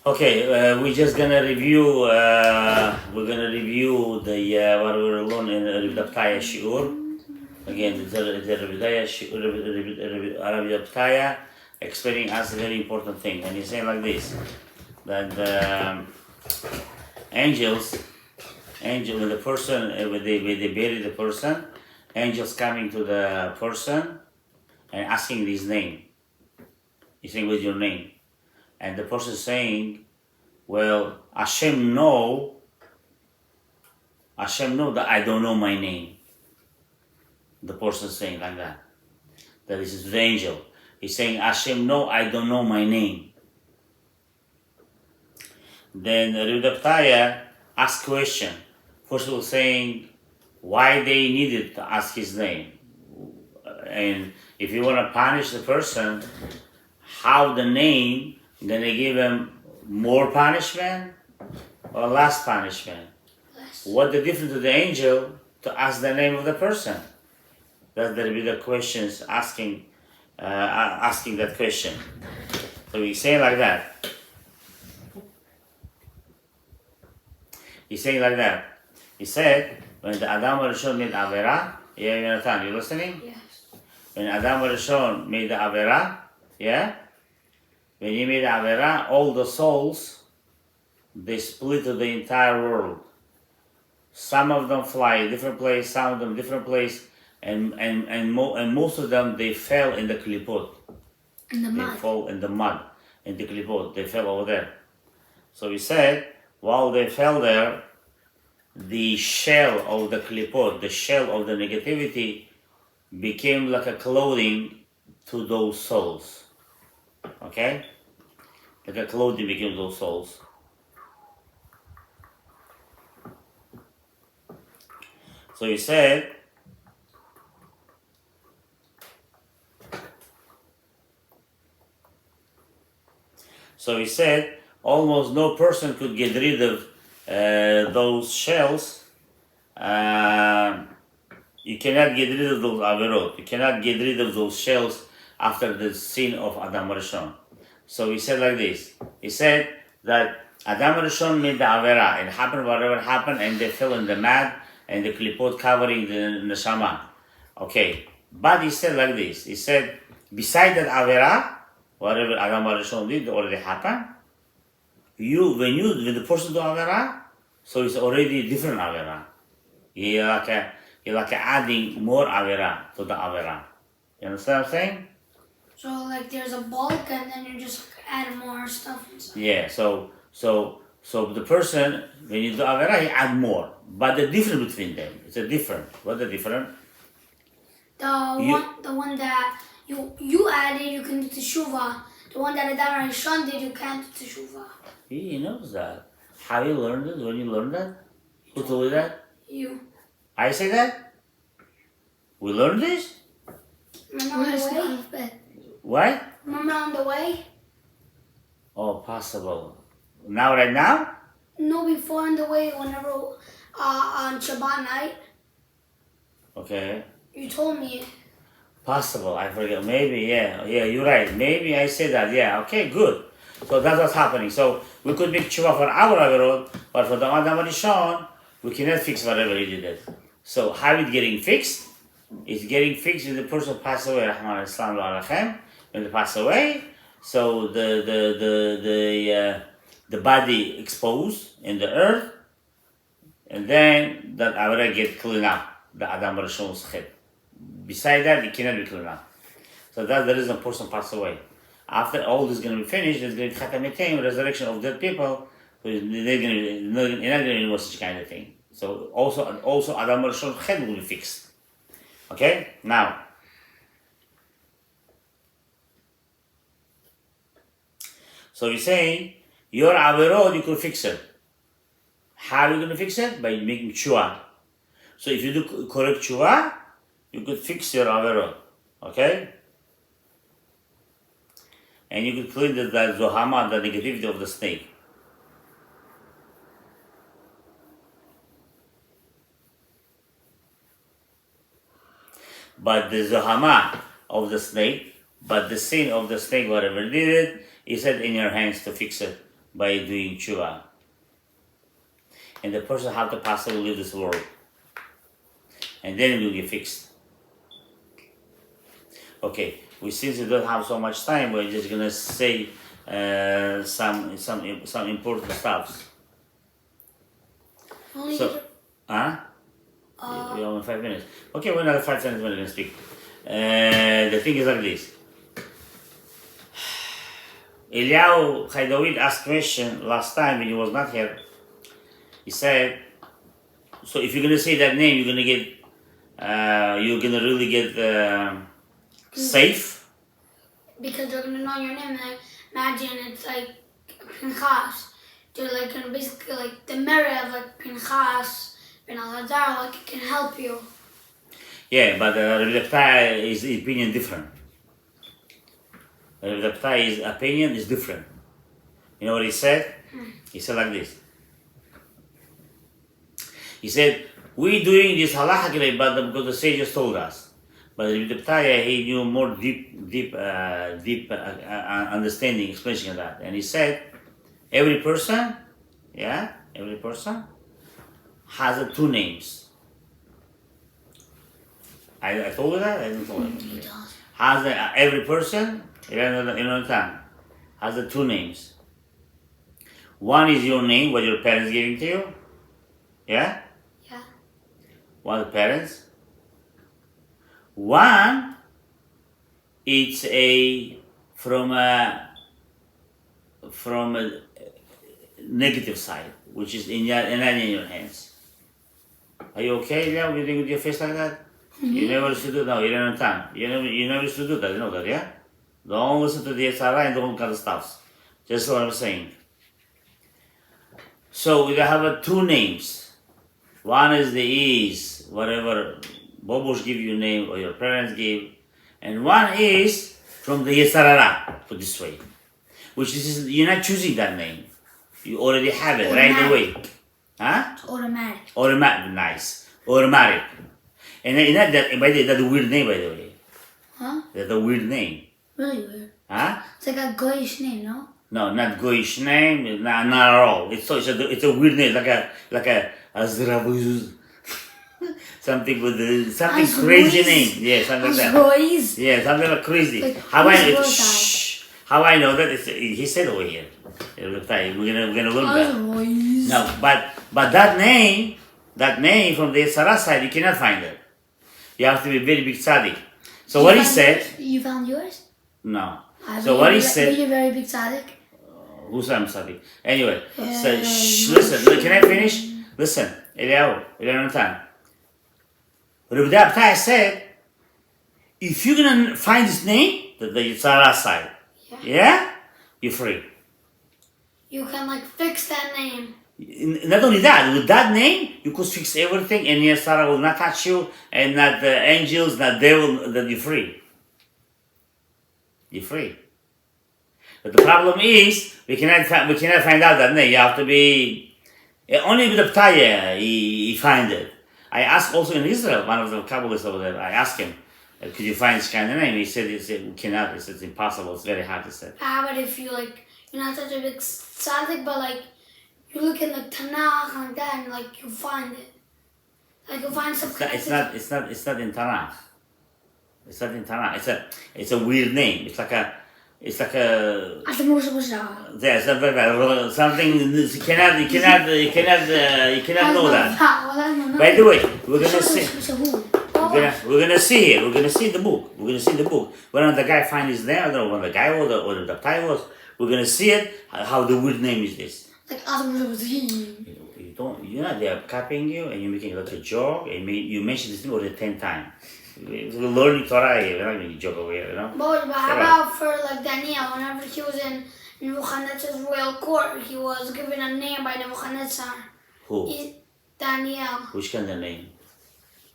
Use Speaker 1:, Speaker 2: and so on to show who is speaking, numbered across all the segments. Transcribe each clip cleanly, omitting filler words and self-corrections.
Speaker 1: Okay, we're just gonna review. We're gonna review the what we learned in the Fetaya shiur. Again, the Fetaya explaining us a very important thing, and he's saying like this: that angels, when the person, when they bury the person, angels coming to the person and asking his name. He's saying, "What's your name?" And the person saying, well, Hashem know that I don't know my name. The person saying like that. That this is the angel. He's saying, Hashem know I don't know my name. Then Rabbi Fetaya asked question. First of all saying, why they needed to ask his name. And if you want to punish the person, how the name gonna give him more punishment or less punishment?
Speaker 2: Less.
Speaker 1: What the difference to the angel to ask the name of the person? That there be the questions asking that question. So we say like that. He's saying like that. He said when the Adam Rishon made Avera, yeah, Jonathan, you listening?
Speaker 2: Yes.
Speaker 1: When Adam Rishon made the Avera, yeah. When he made Avera, all the souls, they split to the entire world. Some of them fly a different place, some of them different place, and most of them, they fell in the klipot.
Speaker 2: In the mud.
Speaker 1: They fall in the mud, in the klipot. They fell over there. So he said, while they fell there, the shell of the klipot, the shell of the negativity, became like a clothing to those souls. Okay? Like a clothing became those souls. So he said, almost no person could get rid of those shells. You cannot get rid of those averot. You cannot get rid of those shells after the sin of Adam Rishon. So he said like this. He said that Adam Rishon made the Avera. It happened whatever happened and they fell in the mud and the klipot covering the neshama. Okay. But he said like this. He said, beside that Avera, whatever Adam Rishon did already happened. When the person do Avera, so it's already different Avera. You're like adding more Avera to the Avera. You understand what I'm saying?
Speaker 2: So like there's a bulk and then you just add more stuff inside.
Speaker 1: Yeah, so the person, when you do Avera, he add more. But the difference between them, it's a different. What's the difference?
Speaker 2: The one that you added, you can do teshuva. The one that Adam Rishon did, you can't do teshuva.
Speaker 1: He knows that. How you learned it? When you learned that? Who told you that?
Speaker 2: You.
Speaker 1: I say that? We learned this?
Speaker 2: Remember on the way?
Speaker 1: What?
Speaker 2: Remember on the way?
Speaker 1: Oh, possible. Now, right now?
Speaker 2: No, before on the way, whenever on Shabbat night.
Speaker 1: Okay.
Speaker 2: You told me.
Speaker 1: Possible, I forget. Maybe, yeah, you're right. Maybe I say that, yeah. Okay, good. So that's what's happening. So we could make tshuva for our averot, but for the Adam Rishon, we cannot fix whatever he did. So how it getting fixed? It's getting fixed when the person passed away. Rahman al-Islam al-Achem. When they pass away, so the body exposed in the earth, and then that avera get cleaned up. The Adam Rishon's head. Beside that, it cannot be cleaned up. So that's the reason a person passed away. After all this is going to be finished, there's going to be Chatametim, resurrection of dead people. So you're not going to know such kind of thing. So also Adam Rishon's head will be fixed. Okay? Now, so he's saying, your averot, you could fix it. How are you going to fix it? By making tshuva. So if you do correct tshuva, you could fix your averot. Okay? And you could clean the zohama, the negativity of the snake. But the zohama of the snake, but the sin of the snake, whatever did it, he said in your hands to fix it. by doing tshuva. And the person have to pass away, leave this world. And then it will get fixed. Okay, since we don't have so much time, we're just gonna say some important stuff.
Speaker 2: Only
Speaker 1: So, we only 5 minutes. Okay, we're another 5 minutes when we're gonna speak. The thing is like this. Eliyahu Chaydavid asked question last time when he was not here. He said, so if you're gonna say that name, you're gonna get, you're gonna really get safe.
Speaker 2: Because they're gonna know your name. Like, imagine it's like Pinchas. They're like gonna basically like the merit of like Pinchas, Ben Elazar, like it can help you.
Speaker 1: Yeah, but Rabbi Fetaya is opinion different. Rabbi Fetaya's opinion is different. You know what he said? He said like this. He said, we're doing this halachically, but because the sages told us. But Rabbi Fetaya, he knew more deep understanding, explanation of that. And he said, every person has 2 names. I told you that? I didn't tell you. Every person, has 2 names. One is your name, what your parents giving to you. Yeah?
Speaker 2: Yeah.
Speaker 1: One of the parents. One, it's from a negative side, which is in your hands. Are you okay? Yeah, you think with your face like that? You never used to do that. No, you don't understand. You never used to do that. You know that, yeah? Don't listen to the SRI and don't kind of stuff. Just what I'm saying. So we have 2 names. One is whatever Bobosh give you name or your parents give, and one is from the Yesarara, put this way, which is you're not choosing that name. You already have it right away. Huh?
Speaker 2: It's automatic.
Speaker 1: Automatic, nice. Automatic. And that's a weird name, by the way.
Speaker 2: Huh?
Speaker 1: That's a weird name.
Speaker 2: Really weird.
Speaker 1: Huh?
Speaker 2: It's like a goyish name, no?
Speaker 1: No, not Goyish name, not at all. It's a weird name, like a Azravuz. Something with something crazy name. Yeah, something like that. Yeah, something like crazy.
Speaker 2: Like,
Speaker 1: how I know that? He said over here. We're gonna learn that. No, but that name from the Sarah side, you cannot find it. You have to be very big tzaddik. So what he said?
Speaker 2: You found yours?
Speaker 1: No. So what he said?
Speaker 2: Were you very big tzaddik?
Speaker 1: Who's I'm tzaddik? Anyway, so listen. Can I finish? Listen, Eliyahu, you don't understand. Rabbi Fetaya said, if you're gonna find this name, the Yitzhara side, yeah, you're free.
Speaker 2: You can like fix that name.
Speaker 1: Not only that, with that name, you could fix everything, and Yitzhara will not touch you, and not the angels, not devil. That you're free. You're free. But the problem is we cannot find out that name. You have to be only with the Fetaya he find it. I asked also in Israel, one of the Kabbalists over there, I asked him, could you find this kind of name? He said, we cannot. He said, it's impossible. It's very hard, he said.
Speaker 2: How about if you like, you're not such a big tzaddik, but like, you look in like Tanakh like that and like you find it. Like you find something.
Speaker 1: It's not in Tanakh. It's not in Tanakh. It's a weird name. It's like a yeah, something you cannot know that. By the way, we're gonna see. We're gonna see it. We're gonna see the book. When the guy find his name, I don't know when the guy was or the title was. We're gonna see it. How the weird name is this?
Speaker 2: Like
Speaker 1: you're not. They are copying you, and you're making like a joke. And you mention this thing already 10 times. We're learning Torah here. We're not making a joke over here, you know.
Speaker 2: But how about for like Daniel? Whenever he was in Nebuchadnezzar's royal court, he was given a name by Nebuchadnezzar.
Speaker 1: Who?
Speaker 2: Daniel.
Speaker 1: Which kind of name?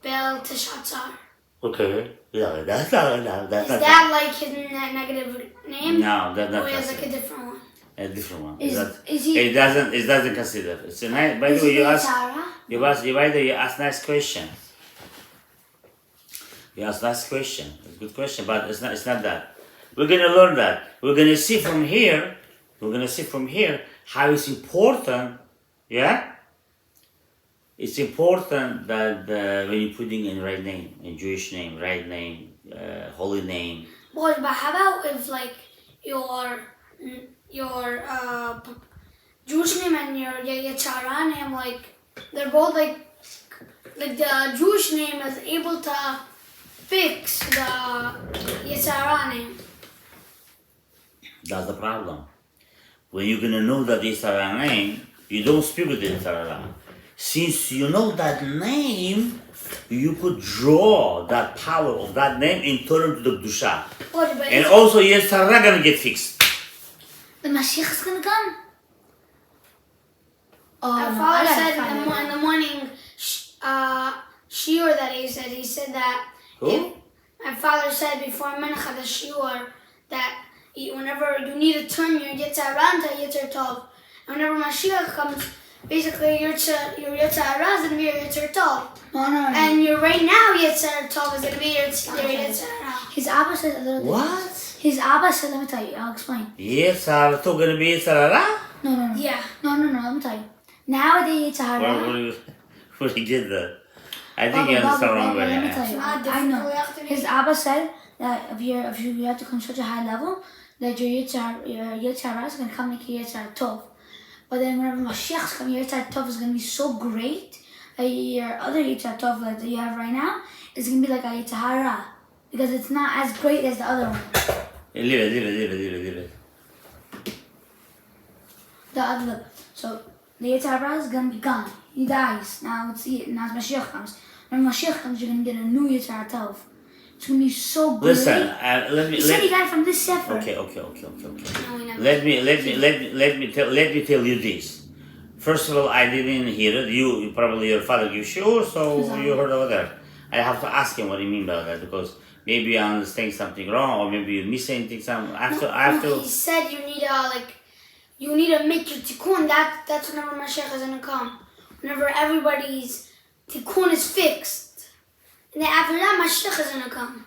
Speaker 2: Belteshazzar.
Speaker 1: Okay. Yeah, that's not.
Speaker 2: Is that like his negative name?
Speaker 1: No, that's not.
Speaker 2: Or is like a different one?
Speaker 1: A different one.
Speaker 2: Is he?
Speaker 1: It doesn't consider. It's a nice. By the way, you ask nice question. You ask nice question. It's a good question, but it's not that. We're gonna learn that. We're gonna see from here how it's important, yeah? It's important that when you're putting in right name, in Jewish name, right name, holy name.
Speaker 2: Boy, but how about if like your Jewish name and your Yetzirah name, like they're both like the Jewish name is able to fix the Yetzirah name.
Speaker 1: That's the problem. When you're gonna know that Yetzirah name, you don't speak with the Yetzirah. Since you know that name, you could draw that power of that name and turn it to the Kedusha.
Speaker 2: Boy, but
Speaker 1: And also Yetzirah gonna get fixed.
Speaker 2: the Mashiach is gonna come.
Speaker 3: Oh,
Speaker 2: Our
Speaker 3: no,
Speaker 2: father
Speaker 3: I
Speaker 2: said
Speaker 3: gotta
Speaker 2: in
Speaker 3: find
Speaker 2: the morning shiur that he said that
Speaker 1: Who?
Speaker 2: if my father said before Mincha the shiur that whenever you need to turn your Yetzirah into Yetzer Tov, and whenever Mashiach comes, basically your Yetzirah is gonna be your Yetzer Tov,
Speaker 3: No.
Speaker 2: and your right now Yetzer Tov is gonna be your Yetzirah.
Speaker 3: His Abba said a little bit.
Speaker 1: What?
Speaker 3: His Abba said, let me tell you, I'll explain.
Speaker 1: Yetzirah still gonna be Yetzirah?
Speaker 3: No.
Speaker 2: Yeah.
Speaker 3: No, let me tell you. Nowadays, Yetzirah.
Speaker 1: Where do you get that? I think you understand wrong way.
Speaker 3: Let me tell you.
Speaker 2: Not
Speaker 3: I know.
Speaker 2: difficult, after
Speaker 3: His Abba said that if you have to come such a high level, that your Yetzirah is going to come like your Yetzirah Tov. But then whenever Mashiach comes, your Yetzirah Tov is going to be so great that your other Yetzirah Tov that you have right now is going to be like a Yetzirah. Because it's not as great as the other one.
Speaker 1: Leave it.
Speaker 3: The other. So the Yetzirah is going to be gone. He dies. Now Mashiach comes. When Mashiach comes, you're going to get a new Yetzirah Tov. It's going to be so great.
Speaker 1: Listen,
Speaker 3: He said he got it from this sefer.
Speaker 1: Okay.
Speaker 2: No, we never.
Speaker 1: Let me tell you this. First of all, I didn't hear it. You probably your father gave shiur, so you heard over there. I have to ask him what he mean by that because maybe I understand something wrong or maybe you miss anything.
Speaker 2: He said you need to make your tikkun. That's whenever Mashiach is gonna come. Whenever everybody's tikkun is fixed, and then after that Mashiach is gonna come.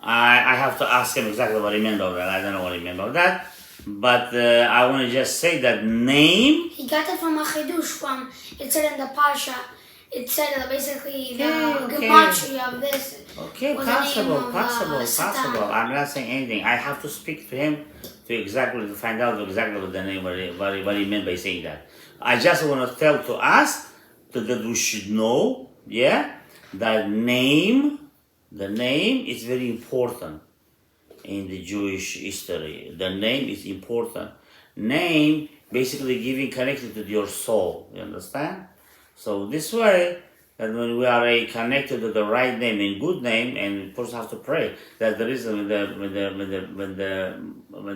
Speaker 1: I have to ask him exactly what he meant by that. I don't know what he meant by that. But I want to just say that name.
Speaker 2: He got it from a chidush. It said in the pasha. It said basically the
Speaker 1: Okay.
Speaker 2: gematria of this.
Speaker 1: Okay,
Speaker 2: was the name of,
Speaker 1: possible.
Speaker 2: Satan.
Speaker 1: I'm not saying anything. I have to speak to him to find out exactly what the name, what he meant by saying that. I just want to tell to us that we should know, that the name is very important in the Jewish history. The name is important. Name basically giving connected to your soul. You understand? So this way, that when we are connected to the right name and good name, and of course have to pray that the reason when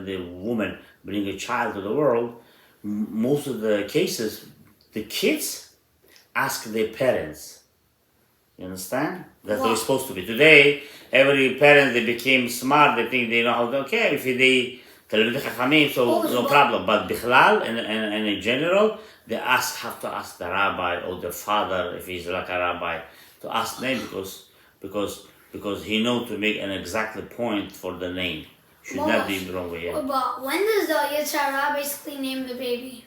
Speaker 1: the woman bring a child to the world, most of the cases, the kids ask their parents. You understand? That's how it's supposed to be. Today, every parent they became smart. They think they know how to. Okay, if they Talmidei Chachamim, so no problem. But bichlal and in general, they have to ask the rabbi or the father if he's like a rabbi to ask name because he knows to make an exact point for the name. Should not be the wrong way. Yeah.
Speaker 2: But when does the Yetzirah basically name the baby?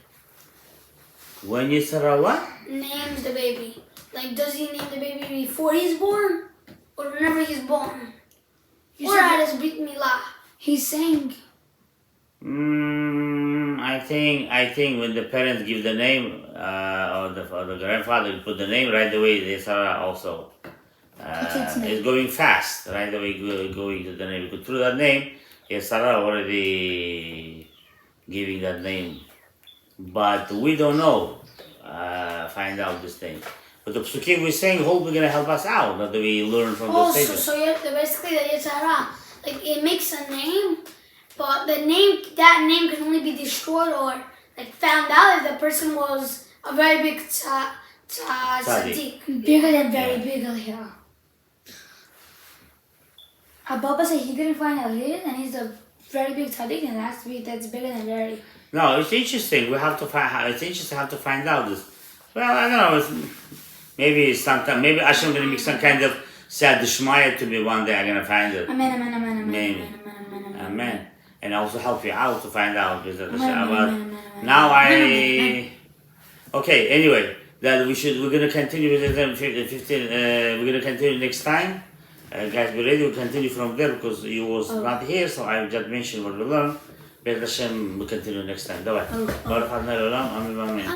Speaker 1: When Yetzirah what?
Speaker 2: Names the baby. Like, does he name the baby before he's born, or whenever he's born, or at his brit milah?
Speaker 3: He's saying.
Speaker 1: I think when the parents give the name or the grandfather put the name right away, the Yetzirah also is going fast right away going to the name because through that name Yetzirah already giving that name, but we don't know. Find out this thing. But the psukim we're saying, hopefully going to help us out that we learn from those stages.
Speaker 2: So basically the Yetzirah, like it makes a name, but that name can only be destroyed or like found out if the person was a very big tzaddik.
Speaker 3: Bigger than very big Eliyahu. Abba said he didn't find out his, and he's a very big tzaddik, and that's bigger than very.
Speaker 1: No, it's interesting. We have to find. It's interesting how to find out this. Well, I don't know. Maybe sometime. Maybe Hashem gonna make some kind of sad d'shmaya to me one day. I'm gonna find it.
Speaker 3: Amen.
Speaker 1: Amen. and also help you out to find out. But
Speaker 3: Amen.
Speaker 1: now
Speaker 3: Amen.
Speaker 1: okay. Anyway, that we're gonna continue with them 15. We're gonna continue next time. Guys, be ready. We'll continue from there because you was not here, so I just mentioned what we learned. Be'ez Hashem, we'll continue next time. Bye bye. Baruch Adonai Olam. Amen.